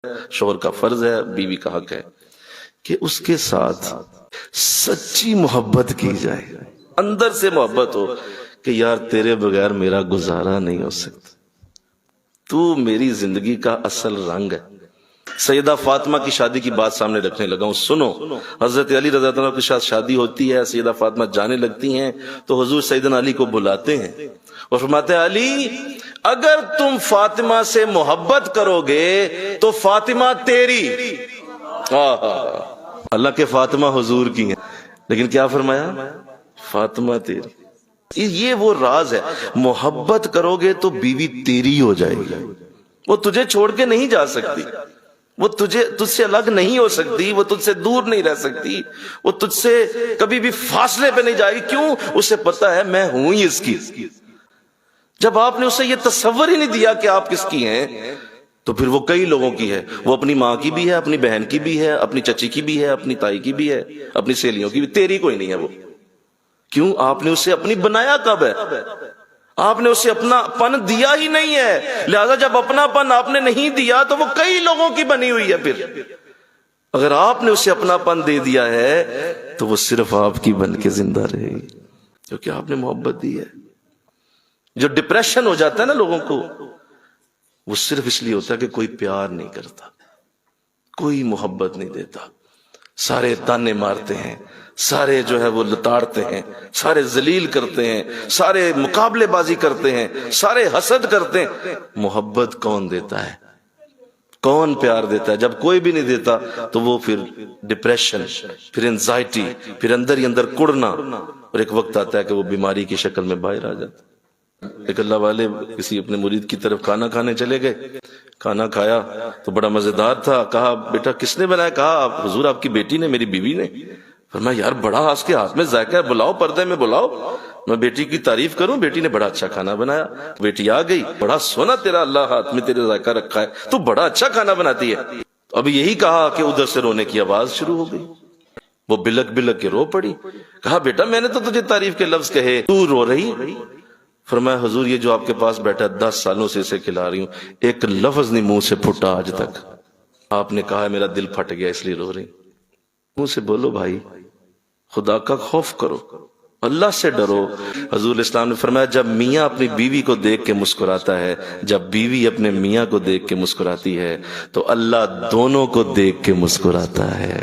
شوہر کا فرض ہے، بیوی کا حق ہے کہ اس کے ساتھ سچی محبت کی جائے، اندر سے محبت ہو کہ یار تیرے بغیر میرا گزارا نہیں ہو سکتا، تو میری زندگی کا اصل رنگ ہے۔ سیدہ فاطمہ کی شادی کی بات سامنے رکھنے لگا ہوں، سنو۔ حضرت علی رضی اللہ عنہ کے ساتھ شادی ہوتی ہے، سیدہ فاطمہ جانے لگتی ہیں تو حضور سیدنا علی کو بلاتے ہیں اور فرماتے ہیں علی اگر تم فاطمہ سے محبت کرو گے تو فاطمہ تیری۔ اللہ کے فاطمہ حضور کی ہیں، لیکن کیا فرمایا؟ فاطمہ تیری۔ یہ وہ راز ہے، محبت کرو گے تو بیوی تیری ہو جائے گی، وہ تجھے چھوڑ کے نہیں جا سکتی، وہ تجھ سے الگ نہیں ہو سکتی، وہ تجھ سے دور نہیں رہ سکتی، وہ تجھ سے کبھی بھی فاصلے پہ نہیں جائے گی۔ کیوں؟ اسے پتا ہے میں ہوں ہی اس کی۔ جب آپ نے اسے یہ تصور ہی نہیں دیا کہ آپ کس کی ہیں تو پھر وہ کئی لوگوں کی ہے، وہ اپنی ماں کی بھی ہے، اپنی بہن کی بھی ہے، اپنی چچی کی بھی ہے، اپنی تائی کی بھی ہے، اپنی سہیلیوں کی بھی، تیری کوئی نہیں ہے وہ۔ کیوں؟ آپ نے اسے اپنی بنایا کب ہے؟ آپ نے اسے اپنا پن دیا ہی نہیں ہے، لہذا جب اپنا پن آپ نے نہیں دیا تو وہ کئی لوگوں کی بنی ہوئی ہے۔ پھر اگر آپ نے اسے اپنا پن دے دیا ہے تو وہ صرف آپ کی بن کے زندہ رہے گی، کیونکہ آپ نے محبت دی ہے۔ جو ڈپریشن ہو جاتا ہے نا لوگوں کو، وہ صرف اس لیے ہوتا ہے کہ کوئی پیار نہیں کرتا، کوئی محبت نہیں دیتا، سارے تانے مارتے ہیں، سارے جو ہے وہ لتاڑتے ہیں، سارے ذلیل کرتے ہیں، سارے مقابلے بازی کرتے ہیں، سارے حسد کرتے ہیں۔ محبت کون دیتا ہے؟ کون پیار دیتا ہے؟ جب کوئی بھی نہیں دیتا تو وہ پھر ڈپریشن، پھر انزائٹی، پھر اندر ہی اندر کڑنا، اور ایک وقت آتا ہے کہ وہ بیماری کی شکل میں باہر آ جاتا ہے۔ ایک اللہ والے کسی اپنے مرید کی طرف کھانا کھانے چلے گئے، کھانا کھایا تو بڑا مزیدار تھا، کہا بیٹا کس نے بنایا؟ کہا حضور آپ کی بیٹی نے، میری بیوی نے۔ فرمایا یار بڑا اس کے ہاتھ میں ذائقہ ہے، بلاؤ پردے میں بلاؤ، میں بیٹی کی تعریف کروں، بیٹی نے بڑا اچھا کھانا بنایا۔ بیٹی آ گئی، بڑا سونا تیرا اللہ ہاتھ میں تیرے ذائقہ رکھا ہے، تو بڑا اچھا کھانا بناتی ہے۔ ابھی یہی کہا کہ ادھر سے رونے کی آواز شروع ہو گئی، وہ بلک بلک کے رو پڑی۔ کہا بیٹا میں نے تو تجھے تعریف کے لفظ کہے، تو رو رہی؟ فرمایا حضور یہ جو آپ کے پاس بیٹھا 10 سالوں سے اسے کھلا رہی ہوں، ایک لفظ نہیں منہ سے پھٹا آج تک۔ آپ نے کہا میرا دل پھٹ گیا اس لیے رو رہی۔ منہ سے بولو بھائی، خدا کا خوف کرو، اللہ سے ڈرو۔ حضور اسلام نے فرمایا جب میاں اپنی بیوی کو دیکھ کے مسکراتا ہے، جب بیوی اپنے میاں کو دیکھ کے مسکراتی ہے، تو اللہ دونوں کو دیکھ کے مسکراتا ہے۔